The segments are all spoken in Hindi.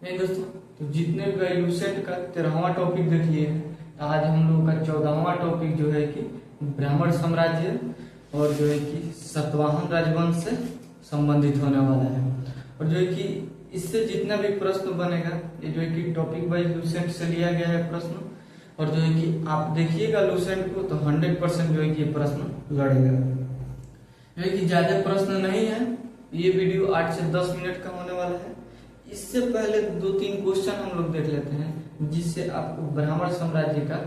नहीं दोस्तों, तो जितने भी लूसेंट का 13वां टॉपिक देख लिए हैं, आज हम लोग का 14वां टॉपिक जो है कि ब्राह्मण साम्राज्य और जो है कि सातवाहन राजवंश से संबंधित होने वाला है। और जो है कि इससे जितना भी प्रश्न बनेगा ये जो है कि टॉपिक वाइज लूसेंट से लिया गया है प्रश्न। और जो है कि आप देखिएगा लूसेंट को तो 100% जो है कि ये प्रश्न लड़ेगा। जो है कि ज्यादा प्रश्न नहीं है, ये वीडियो 8 से 10 मिनट का होने वाला है। इससे पहले 2-3 क्वेश्चन हम लोग देख लेते हैं जिससे आपको ब्राह्मण साम्राज्य का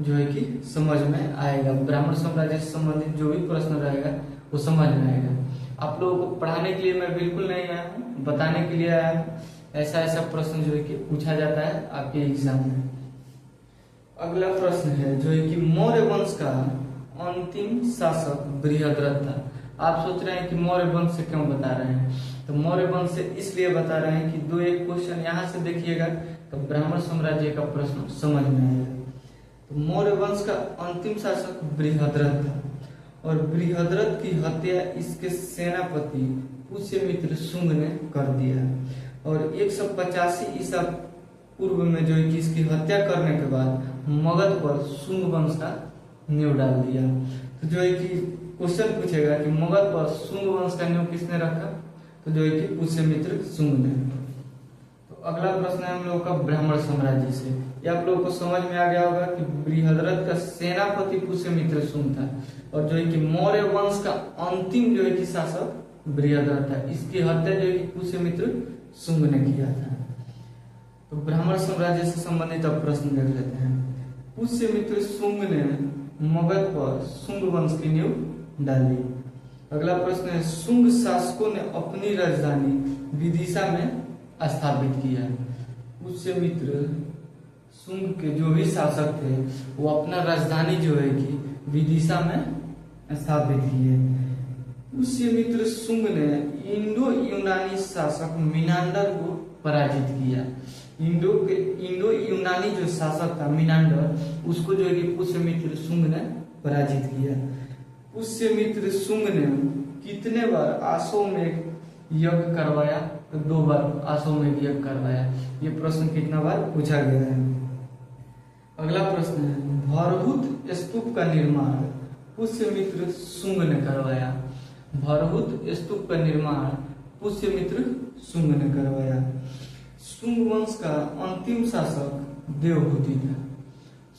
जो है कि समझ में आएगा। ब्राह्मण साम्राज्य से संबंधित जो भी प्रश्न रहेगा वो समझ में आएगा। आप लोगों को पढ़ाने के लिए मैं बिल्कुल नहीं आया हूँ, बताने के लिए आया हूँ। ऐसा ऐसा प्रश्न जो है कि पूछा जाता है आपके एग्जाम में। अगला प्रश्न है जो है कि मौर्य वंश का अंतिम शासक बृहद्रथ था। आप सोच रहे हैं कि मौर्य वंश से क्यों बता रहे हैं, तो मौर्य वंश से इसलिए बता रहे हैं कि 2-1 क्वेश्चन यहाँ से देखिएगा तो ब्राह्मण साम्राज्य का प्रश्न समझ में आएगा। तो मौर्य वंश का अंतिम शासक बृहद्रथ था और बृहद्रथ की हत्या इसके सेनापति पुष्यमित्र शुंग ने कर दिया। और 185 ईसा पूर्व में जो है कि इसकी हत्या करने के बाद मगध पर शुंग वंश का नींव डाल दिया। तो जो है कि क्वेश्चन पूछेगा कि मगध पर शुंग वंश का नींव किसने रखा, तो जो है कि पुष्यमित्र शुंग ने। तो अगला प्रश्न है हम लोगों का ब्राह्मण साम्राज्य से। ये आप लोगों को समझ में आ गया होगा कि बृहद्रथ का सेनापति पुष्यमित्र शुंग था और जो है कि मौर्य वंश का अंतिम जो है कि शासक बृहद्रथ था। इसकी हत्या जो है कि पुष्यमित्र शुंग ने किया था। तो ब्राह्मण साम्राज्य से संबंधित अब प्रश्न देख लेते हैं। पुष्यमित्र शुंग ने मगध पर शुंग वंश की नींव डाली। अगला प्रश्न है शुंग शासकों ने अपनी राजधानी विदिशा में स्थापित किया। पुष्यमित्र शुंग के जो भी शासक थे वो अपना राजधानी जो है कि विदिशा में स्थापित किए। पुष्यमित्र शुंग ने इंडो यूनानी शासक मिनांडर को पराजित किया। इंडो यूनानी जो शासक था मिनांडर, उसको जो है कि पुष्यमित्र शुंग ने पराजित किया। पुष्यमित्र शुंग ने कितने बार आश्वमेध यज्ञ करवाया, तो 2 बार आश्वमेध यज्ञ करवाया। ये प्रश्न कितना बार पूछा गया है। अगला प्रश्न है भरहुत स्तूप का निर्माण पुष्यमित्र शुंग ने करवाया। भरहुत स्तूप का निर्माण पुष्यमित्र शुंग ने करवाया। शुंग वंश का अंतिम शासक देवहूति था।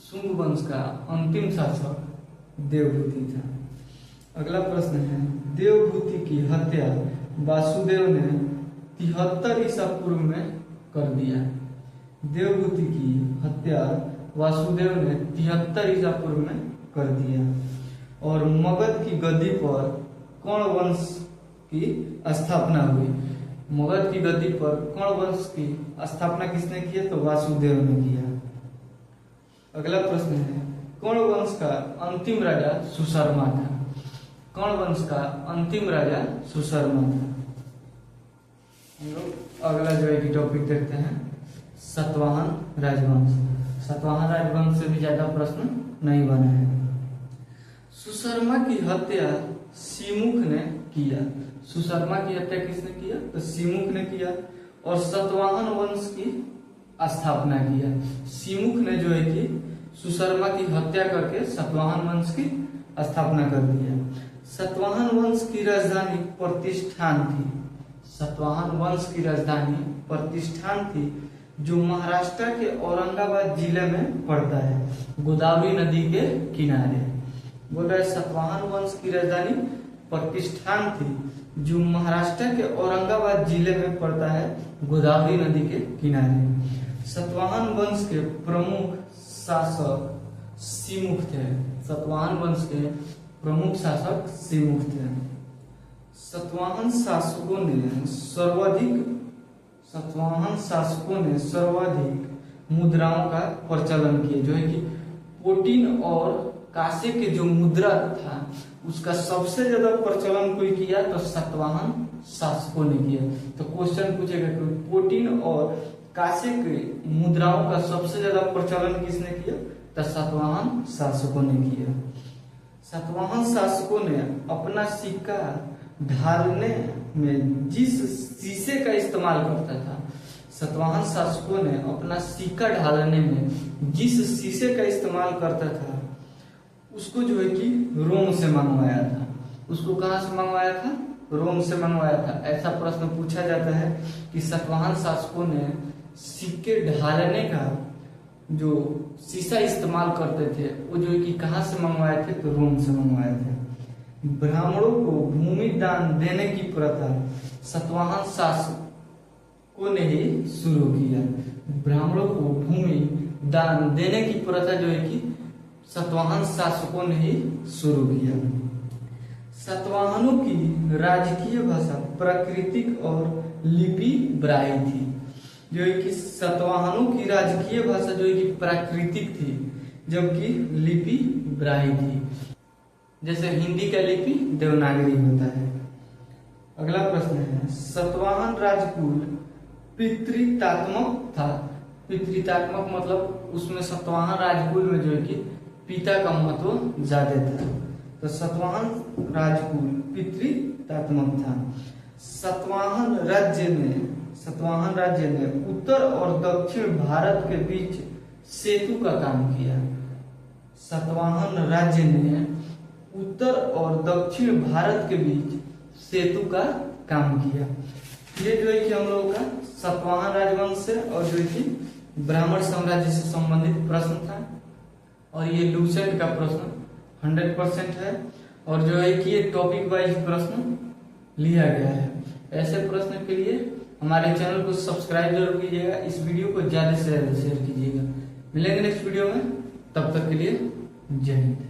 शुंग वंश का अंतिम शासक देवहूति था। अगला प्रश्न है देवहूति की हत्या वासुदेव ने 73 ईसा पूर्व में कर दिया। देवहूति की हत्या वासुदेव ने 73 ईसा पूर्व में कर दिया। और मगध की गद्दी पर कौन वंश की स्थापना हुई। मगध की गद्दी पर कौन वंश की स्थापना किसने की, तो वासुदेव ने किया। अगला प्रश्न है कौन वंश का अंतिम राजा सुशर्मा था। कौन वंश का अंतिम राजा सुशर्मा था। हम लोग अगला जो है कि टॉपिक देखते हैं सातवाहन राजवंश। सातवाहन राजवंश से भी ज्यादा प्रश्न नहीं बने हैं। सुशर्मा की हत्या सिमुख ने किया। सुशर्मा की हत्या किसने किया, तो सिमुख ने किया। और सातवाहन वंश की स्थापना किया। सिमुख ने जो है कि सुशर्मा की हत्या करके सातवाहन वंश की स्थापना कर दिया। सातवाहन वंश की राजधानी प्रतिष्ठान थी। सातवाहन वंश की राजधानी प्रतिष्ठान थी जो महाराष्ट्र के औरंगाबाद जिले में पड़ता है, गोदावरी नदी के किनारे। बोल रहे सातवाहन वंश की राजधानी प्रतिष्ठान थी जो महाराष्ट्र के औरंगाबाद जिले में पड़ता है, गोदावरी नदी के किनारे। सातवाहन वंश के प्रमुख शासक सिमुख थे। सातवाहन वंश के प्रमुख शासक सिमुख थे। सातवाहन शासकों ने सर्वाधिक मुद्राओं का प्रचलन किया। जो है कि पोटीन और कांसे के जो मुद्रा था उसका सबसे ज्यादा प्रचलन कोई किया, तो सातवाहन शासकों ने किया। तो क्वेश्चन पूछेगा कि पोटीन और कांसे के मुद्राओं का सबसे ज्यादा प्रचलन किसने किया, तो सातवाहन शासकों ने किया। सातवाहन शासकों ने अपना सिक्का ढालने में जिस शीशे का इस्तेमाल करता था सातवाहन शासकों ने अपना सिक्का ढालने में जिस शीशे का इस्तेमाल करता था उसको जो है कि रोम से मंगवाया था। उसको कहाँ से मंगवाया था? रोम से मंगवाया था। ऐसा प्रश्न पूछा जाता है कि सातवाहन शासकों ने सिक्के ढालने का जो शीशा इस्तेमाल करते थे वो जो है कि कहाँ से मंगवाए थे? तो रोम से मंगवाए थे। ब्राह्मणों को भूमि दान देने की प्रथा सातवाहन शासकों ने ही शुरू किया। ब्राह्मणों को भूमि दान देने की प्रथा जो है कि सातवाहन शासकों ने ही शुरू किया। सातवाहनों की राजकीय भाषा प्राकृतिक और लिपि ब्राह्मी थी। जो है कि सातवाहनों की राजकीय भाषा जो है कि प्राकृतिक थी जबकि लिपि ब्राह्मी थी। जैसे हिंदी का लिपि देवनागरी होता है। अगला प्रश्न है, सातवाहन राजकुल पितृतात्मक था। पितृतात्मक मतलब उसमें सातवाहन राजकुल में जो है कि पिता का महत्व ज्यादा था। तो सातवाहन राजकुल पितृतात्मक था। सातवाहन राज्य ने उत्तर और दक्षिण भारत के बीच सेतु का काम किया। सातवाहन राज्य ने उत्तर और दक्षिण भारत के बीच सेतु का काम किया। ये जो है कि हम लोगों का सातवाहन राजवंश से और जो है कि ब्राह्मण साम्राज्य से संबंधित प्रश्न था। और ये लूसेंट का प्रश्न 100% है और जो है कि ये टॉपिक वाइज प्रश्न लिया गया है। ऐसे प्रश्न के लिए हमारे चैनल को सब्सक्राइब जरूर कीजिएगा। इस वीडियो को ज्यादा से ज्यादा शेयर कीजिएगा। मिलेंगे नेक्स्ट वीडियो में, तब तक के लिए जय हिंद।